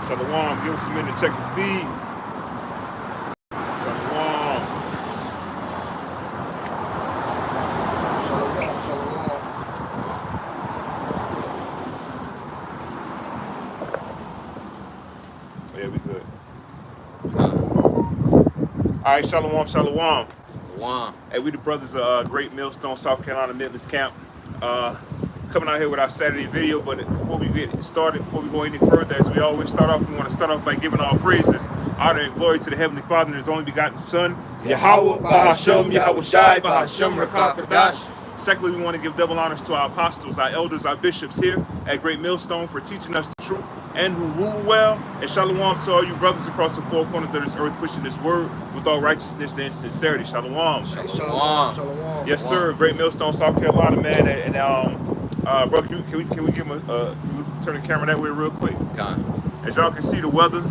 Shalom. Give us a minute to check the feed. Shalom. Shalom, shalom. Oh, yeah, we good. All right, shalom, shalom. Wow. Hey, we the brothers of Great Millstone, South Carolina Midlands camp. Coming out here with our Saturday video, but before we get started, before we go any further, as we always start off, we want to start off by giving all praises, honor, and glory to the Heavenly Father and His only begotten Son, Yahweh, Bahashem, Yahweh Shai, Bahashem, Rakakadash. Secondly, we want to give double honors to our apostles, our elders, our bishops here at Great Millstone for teaching us the truth and who rule well. And shalom to all you brothers across the four corners of this earth, pushing this word with all righteousness and sincerity. Shalom. Hey, shalom, shalom. Yes, sir. Great Millstone, South Carolina, man. And bro, can we give him turn the camera that way real quick? As y'all can see, the weather.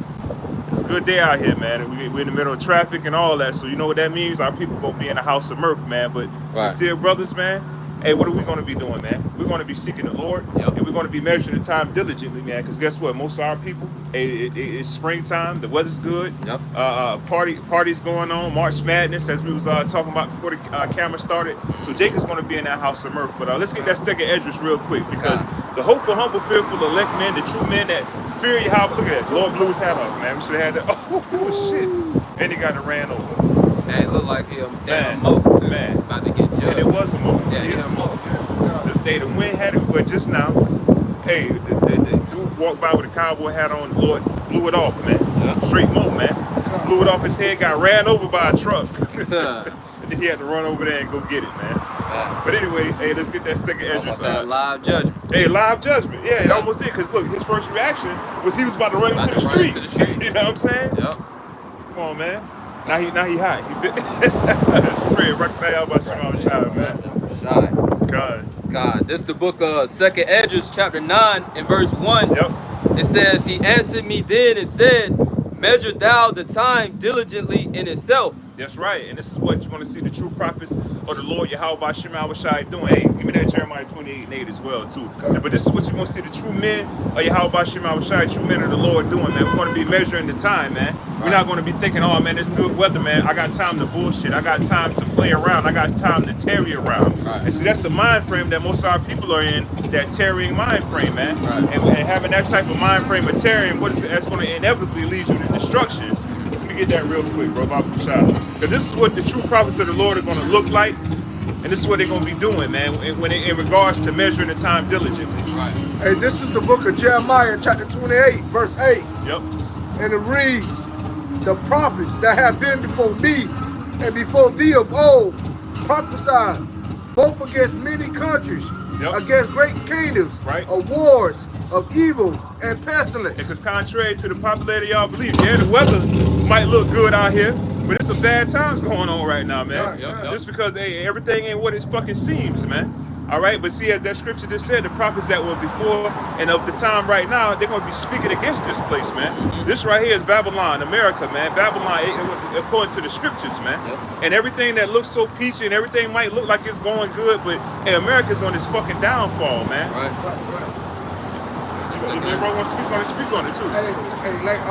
It's a good day out here, man. And we're in the middle of traffic and all that, so you know what that means. Our people gonna be in the house of mirth, man. But sincere brothers, man. Hey, what are we gonna be doing, man? We're gonna be seeking the Lord, and we're gonna be measuring the time diligently, man. Because guess what? Most of our people, it's springtime. The weather's good. Parties going on. March Madness, as we was talking about before the camera started. So Jake is gonna be in that house of mirth. But let's get that second address real quick, because the hopeful, humble, fearful, elect men, the true men that fear Yahweh. Look at that. Lord blew his hat off, man. We should have had that. Oh shit! And he got it ran over. Man, it looked like him. Man, about to get judged. And it was a moat. Yeah, it was a moat. The wind had it, but just now, hey, the dude walked by with a cowboy hat on. The Lord blew it off, man. Straight moat, man. Blew it off his head. Got ran over by a truck. And then he had to run over there and go get it, man. But anyway, hey, let's get that second address. Live judgment. Hey, live judgment. Yeah, it almost did. Because look, his first reaction was he was about to run into the street. You know what I'm saying? Yep. Come on, man. Now he hot. He bit. Straight right there about your child, man. God. This is the book of 2nd Esdras, chapter 9, and verse 1. Yep. It says, "He answered me then and said, Measure thou the time diligently in itself." That's right, and this is what you want to see the true prophets of the Lord Yahweh Bahashem Yahweh Shai doing. Hey, give me that Jeremiah 28:8 as well too. But this is what you want to see the true men of Yahweh Bahashem Yahweh Shai, true men of the Lord doing, man. We're going to be measuring the time, man. We're not going to be thinking, oh man, it's good weather, man. I got time to bullshit. I got time to play around. I got time to tarry around. And see, that's the mind frame that most of our people are in, that tarrying mind frame, man. And having that type of mind frame of tarrying, that's going to inevitably lead you to destruction. Let me get that real quick, bro. Because this is what the true prophets of the Lord are going to look like, and this is what they're going to be doing, man, in regards to measuring the time diligently. Hey, this is the book of Jeremiah, chapter 28, verse 8. Yep. And it reads, "The prophets that have been before me and before thee of old prophesied, both against many countries, against great kingdoms, of wars, of evil and pestilence." Because contrary to the popularity y'all believe, the weather might look good out here, but it's some bad times going on right now, man. Just because everything ain't what it fucking seems, man. All right, but see, as that scripture just said, the prophets that were before and of the time right now, they're going to be speaking against this place, man. This right here is Babylon, America, man. Babylon, according to the scriptures, man. And everything that looks so peachy and everything might look like it's going good, but hey, America's on this fucking downfall, man. You want to speak on it too. Hey, like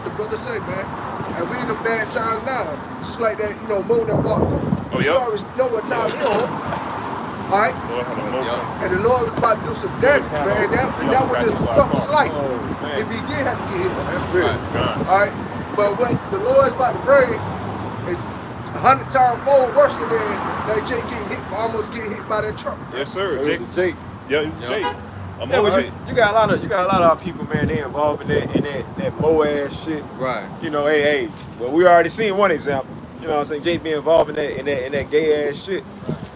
the brother said, man, and we in the bad times now, just like that, moat that walked through. You always know what time it is. All right? And the Lord was about to do some damage, man. And that was just something slight. If he did have to get hit. That's all right? But what the Lord is about to bring is 100 times fold worse than that Jake almost getting hit by that truck. Yes, sir. Jake. Yeah, it was Jake. You got a lot of our people, man. They involved in that mow ass shit. Right. Hey. Well, we already seen one example. You know what I'm saying? Jake being involved in that gay ass shit.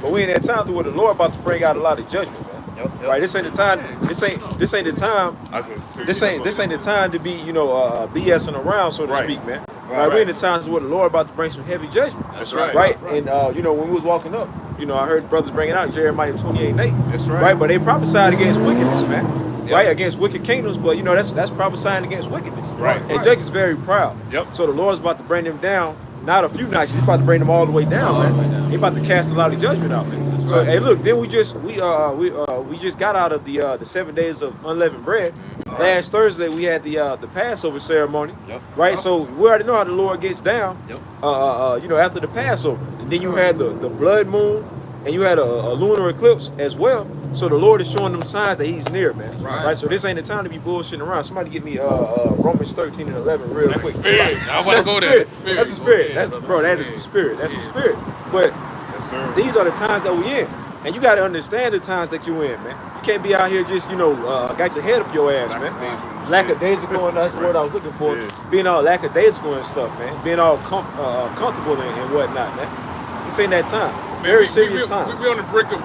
But we in that time to where the Lord about to bring out a lot of judgment, man. Right? This ain't the time. This ain't the time. This ain't the time to be BSing around, so to speak, man. Right? We're in the times where the Lord about to bring some heavy judgment. That's right. Right. And when we was walking up, I heard brothers bringing out Jeremiah 28:8. That's right. Right. But they prophesied against wickedness, man. Right, against wicked kingdoms, but that's prophesying against wickedness. Right. And Jake is very proud. So the Lord's about to bring them down. Not a few notches, he's about to bring them all the way down, man. He's about to cast a lot of judgment out, man. So hey, look, then we just got out of the 7 days of unleavened bread. Last Thursday we had the Passover ceremony. Right. So we already know how the Lord gets down. After the Passover, and then you had the blood moon, and you had a lunar eclipse as well. So the Lord is showing them signs that He's near, man. Right. So this ain't the time to be bullshitting around. Somebody give me Romans 13 and 11 real quick. Spirit. I want to go there. That's the spirit. That is the spirit. That's the spirit. But these are the times that we in, and you got to understand the times that you in, man. You can't be out here just got your head up your ass, man. Lackadaisical, and that's the word I was looking for. Being all lackadaisical and stuff, man. Being all comfortable and whatnot, man. This ain't that time. Very serious time. We're on the brink of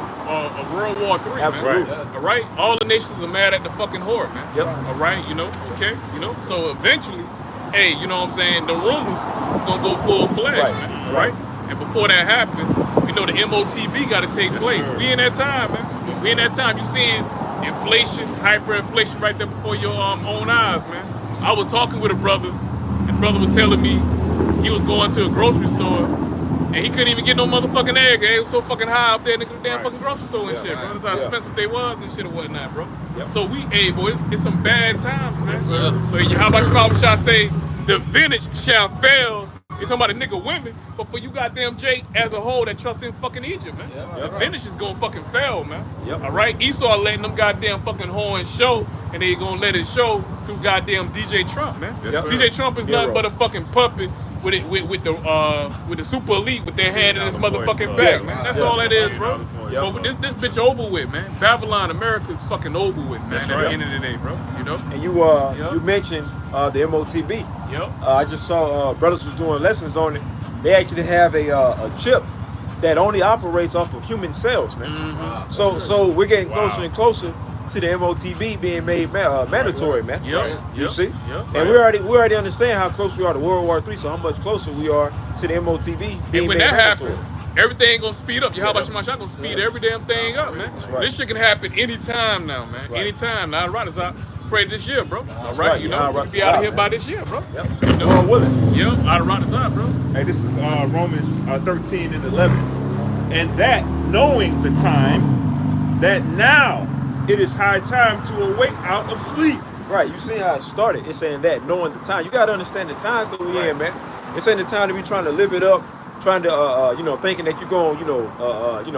World War III, Absolutely. man. All right? All the nations are mad at the fucking horde, man. Yep. All right? Okay? So eventually, hey, you know what I'm saying? The rumors gonna go full-fledged, man. All right? And before that happened, the MOTB got to take place. We in that time, man. We in that time. You seeing inflation, hyperinflation right there before your own eyes, man. I was talking with a brother, and the brother was telling me he was going to a grocery store, and he couldn't even get no motherfucking egg. It was so fucking high up there in the damn fucking grocery store and shit, bro. That's how expensive they was and shit and whatnot, bro. So it's some bad times, man. So how about Shah say, the vintage shall fail. You're talking about a nigga women, but for you goddamn Jake as a whole that trusts in fucking Egypt, man. The finish is gonna fucking fail, man. All right? Esau letting them goddamn fucking horns show, and they gonna let it show through goddamn DJ Trump, man. DJ Trump is nothing but a fucking puppet with the super elite with their hand in his motherfucking back, man. That's all that is, bro. So this bitch over with, man. Babylon, America's fucking over with, man. At the end of the day, bro. And you mentioned the MOTB. I just saw brothers was doing lessons on it. They actually have a chip that only operates off of human cells, man. So we're getting closer and closer to the MOTB being made mandatory, man. You see? And we already understand how close we are to World War III, so how much closer we are to the MOTB being and when made that mandatory. happens, everything gonna speed up. How about Shemashah gonna speed every damn thing up, man. This shit can happen anytime now, man. Anytime. Now, right, as I pray this year, bro. All right, we'll be out of here by this year, bro. Out of rock time, bro. Hey, this is Romans 13 and 11. And that, knowing the time, that now it is high time to awake out of sleep. Right, you see how it started. It's saying that, knowing the time. You got to understand the times that we in, man. It's ain't the time to be trying to live it up, trying to, thinking that you're going,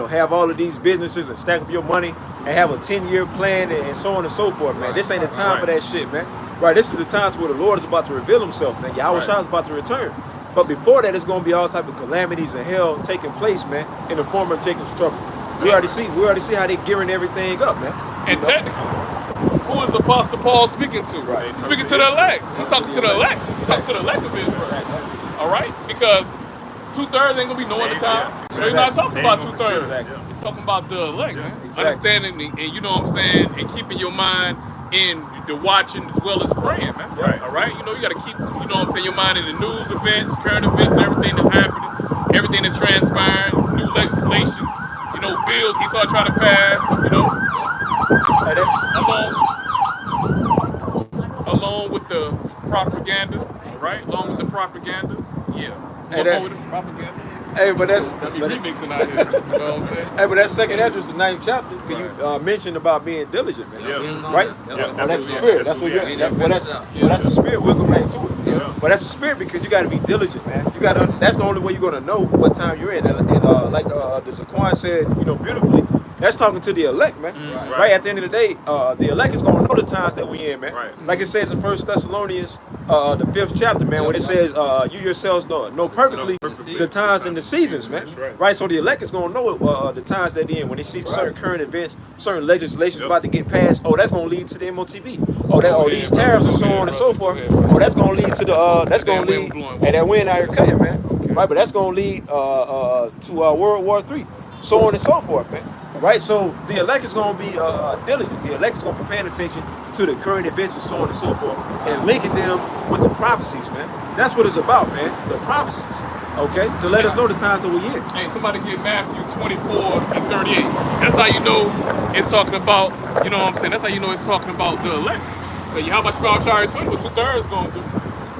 have all of these businesses and stack up your money and have a 10-year plan and so on and so forth, man. This ain't the time for that shit, man. Right, this is the time where the Lord is about to reveal himself, man. Yahweh Shah is about to return. But before that, it's going to be all type of calamities and hell taking place, man, in the form of Jacob's trouble. We already see how they gearing everything up, man. And technically, who is Apostle Paul speaking to? He's speaking to the elect. He's talking to the elect. He's talking to the elect of Israel. All right? Because 2/3 ain't gonna be no other time. So he's not talking about 2/3. He's talking about the elect, man. Understanding and you know what I'm saying, and keeping your mind in the watching as well as praying, man. All right? You gotta keep, your mind in the news events, current events, and everything that's happening, everything that's transpiring, new legislations, bills Esau trying to pass, along with the propaganda, right? Along with the propaganda, with the propaganda. Hey, but that's remixing out here. You know what I'm saying? Hey, but that second address, the 9th chapter, you mentioned about being diligent, man. Right? That's the spirit. That's the spirit. We'll go back to it. But that's the spirit because you got to be diligent, man. That's the only way you're gonna know what time you're in. And like the Zaquan said, beautifully. That's talking to the elect, man. Right. At the end of the day, the elect is gonna know the times that we in, man. Like it says in 1 Thessalonians, the 5th chapter, man, when it says you yourselves know perfectly the times and the seasons, man. Right. So the elect is gonna know the times that they in when they see certain current events, certain legislations about to get passed. Oh, that's gonna lead to the MOTB. These tariffs and so on and so forth. Oh, that's gonna lead to and that wind out here cutting, man. Right, but that's gonna lead to World War III, so on and so forth, man. Right, so the elect is going to be diligent. The elect is going to be paying attention to the current events and so on and so forth, and linking them with the prophecies, man. That's what it's about, man. The prophecies, okay, to let us know the times that we're in. Hey, somebody get Matthew 24 and 38. That's how you know it's talking about. You know what I'm saying? That's how you know it's talking about the elect. But how much Yahweh Shah already told you what 2/3 going to do?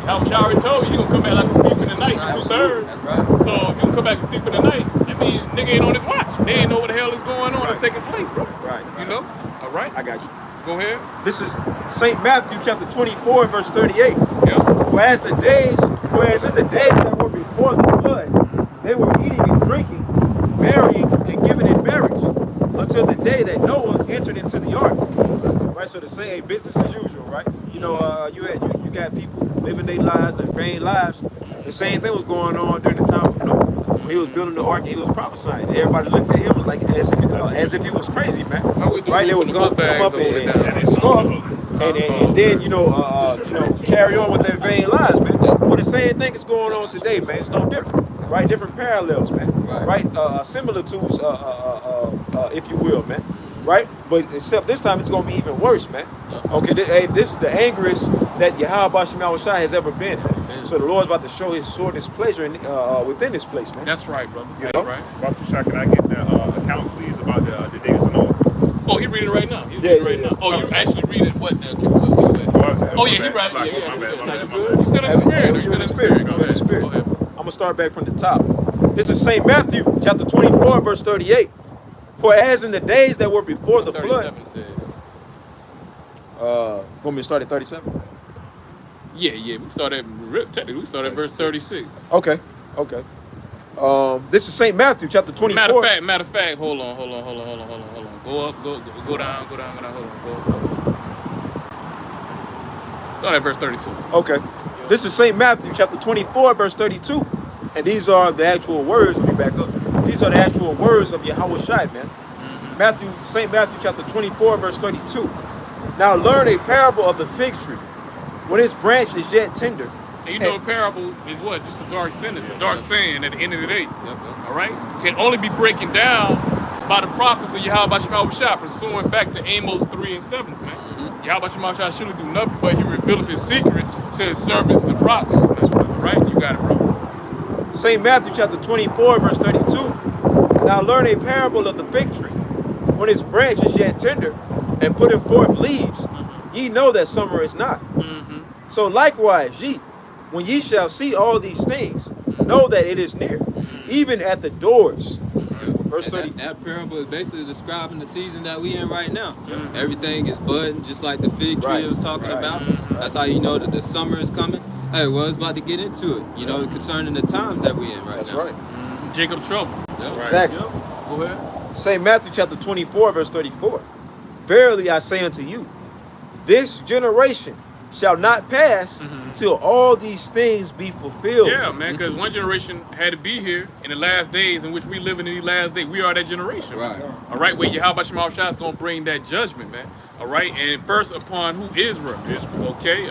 Yahweh Shah already told you, you're going to come back like a thief in the night. 2/3. That's right. So if you come back a thief in the night, that means nigga ain't on his watch. They ain't know what the hell is going on. Right. That's taking place, bro. Right. You know? All right. I got you. Go ahead. This is St. Matthew chapter 24 verse 38. Yeah. For as in the days that were before the flood, they were eating and drinking, marrying and giving in marriage, until the day that Noah entered into the ark. Right, so to say, business as usual, right? You know, you got people living their lives, their vain lives. The same thing was going on during the time of Noah. When he was building the ark and he was prophesying. Everybody looked at him like as if he was crazy, man. Right? They would come up and scoff. And then, carry on with their vain lives, man. Well, the same thing is going on today, man. It's no different, right? Different parallels, man. Right? Similitudes, if you will, man. Right? But except this time it's going to be even worse, man. Okay, this is the angriest that Yahweh Shema Shai has ever been. So the Lord's about to show his sword, his pleasure within this place, man. That's right, brother. You That's know? right. Dr. Shah, can I get the account, please, about the days of Noah? Oh, he reading it right now. He's reading right now. Oh, you actually reading what? Oh, yeah, he right. Yeah. You said in the spirit. You said in the spirit. Go ahead. I'm going to start back from the top. This is St. Matthew, chapter 24, verse 38. For as in the days that were before the flood. Want me to start at 37? Yeah. We start at verse 36. Okay. This is St. Matthew, chapter 24. Matter of fact, hold on. Go up, go down, hold on, go up. Start at verse 32. Okay. This is St. Matthew, chapter 24, verse 32. And these are the actual words. Let me back up. These are the actual words of Yahweh Shai, man. St. Matthew, chapter 24, verse 32. Now learn a parable of the fig tree. When its branch is yet tender. And you know a parable is what? Just a dark sentence, a dark saying at the end of the day. All right? Can only be breaking down by the prophets of Yahweh Shema Shai, pursuing back to Amos 3 and 7, man. Yahweh Shema Shai shouldn't do nothing but he revealed his secret to his servants, the prophets. All right? You got it, bro. St. Matthew chapter 24, verse 32. Now learn a parable of the fig tree. When its branch is yet tender and putteth forth leaves, ye know that summer is not. So likewise, ye, when ye shall see all these things, know that it is near, even at the doors. Verse 30. That parable is basically describing the season that we in right now. Everything is budding, just like the fig tree I was talking about. That's how you know that the summer is coming. Hey, well, it's about to get into it, concerning the times that we in right now. That's right. Jacob's trouble. Exactly. Go ahead. St. Matthew chapter 24, verse 34. Verily I say unto you, this generation shall not pass till all these things be fulfilled. Yeah, man, because one generation had to be here in the last days in which we live in these last days. We are that generation. Right. All right, where Yahweh Shema Shai is going to bring that judgment, man. All right, and first upon who? Israel. Okay.